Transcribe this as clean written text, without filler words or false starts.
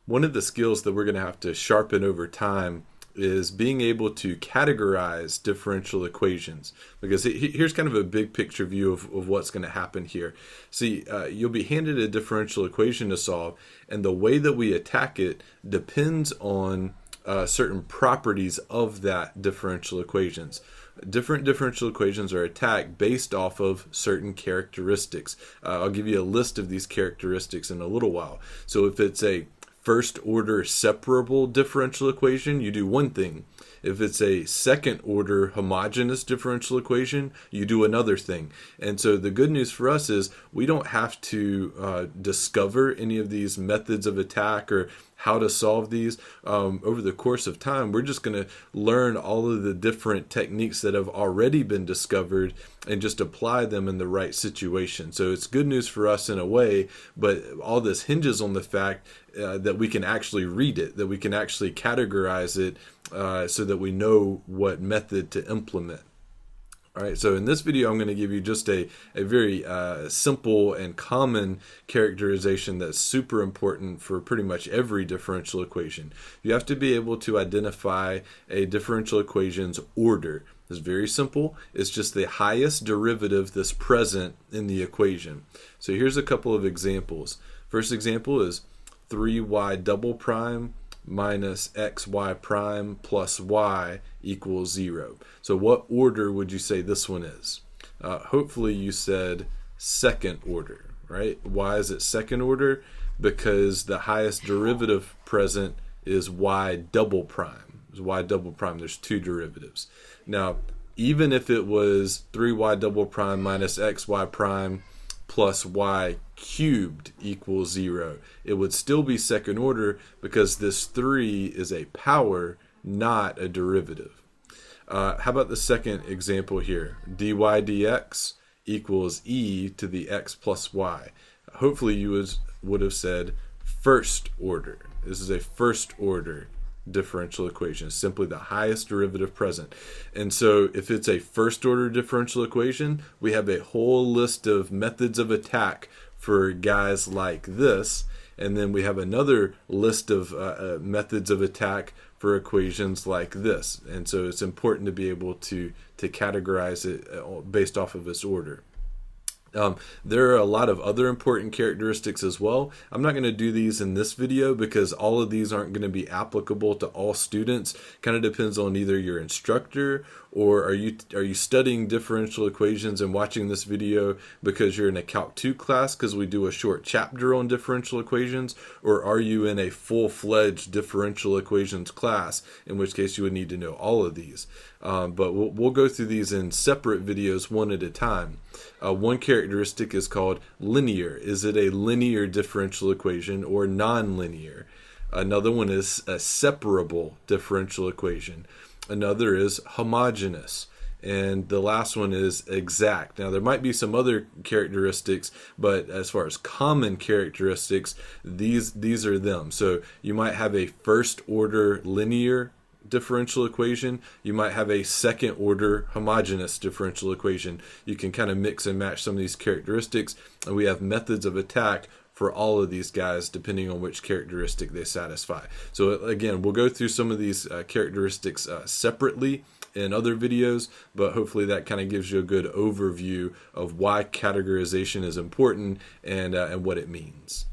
One of the skills that we're going to have to sharpen over time is being able to categorize differential equations, because here's kind of a big picture view of what's going to happen here. See, you'll be handed a differential equation to solve, and the way that we attack it depends on certain properties of that differential equations. Different differential equations are attacked based off of certain characteristics. I'll give you a list of these characteristics in a little while. So if it's a first order separable differential equation, you do one thing. If it's a second order homogeneous differential equation, you do another thing. And so the good news for us is we don't have to discover any of these methods of attack or how to solve these over the course of time. We're just going to learn all of the different techniques that have already been discovered and just apply them in the right situation. So it's good news for us in a way, but all this hinges on the fact that we can actually read it, that we can actually categorize it so that we know what method to implement. All right, so in this video, I'm going to give you just a very simple and common characterization that's super important for pretty much every differential equation. You have to be able to identify a differential equation's order. It's very simple. It's just the highest derivative that's present in the equation. So here's a couple of examples. First example is 3y double prime minus xy prime plus y equals 0. So what order would you say this one is? Hopefully you said second order, right? Why is it second order? Because the highest derivative present is y double prime. It's y double prime. There's two derivatives. Now, even if it was 3y double prime minus xy prime plus y cubed equals 0, it would still be second order because this 3 is a power, not a derivative. How about the second example here? dy dx equals e to the x plus y. Hopefully you would have said first order. This is a first order differential equation, simply the highest derivative present. And so if it's a first order differential equation, we have a whole list of methods of attack for guys like this, and then we have another list of methods of attack for equations like this. And so it's important to be able to categorize it based off of its order. There are a lot of other important characteristics as well. I'm not going to do these in this video because all of these aren't going to be applicable to all students. Kind of depends on either your instructor or are you studying differential equations and watching this video because you're in a Calc 2 class because we do a short chapter on differential equations, or are you in a full-fledged differential equations class, in which case you would need to know all of these. But we'll go through these in separate videos one at a time. One characteristic is called linear. Is it a linear differential equation or nonlinear? Another one is a separable differential equation. Another is homogeneous. And the last one is exact. Now, there might be some other characteristics, but as far as common characteristics, these are them. So you might have a first order linear differential equation. You might have a second order homogeneous differential equation. You can kind of mix and match some of these characteristics, and we have methods of attack for all of these guys depending on which characteristic they satisfy. So again, we'll go through some of these characteristics separately in other videos, but hopefully that kind of gives you a good overview of why categorization is important and what it means.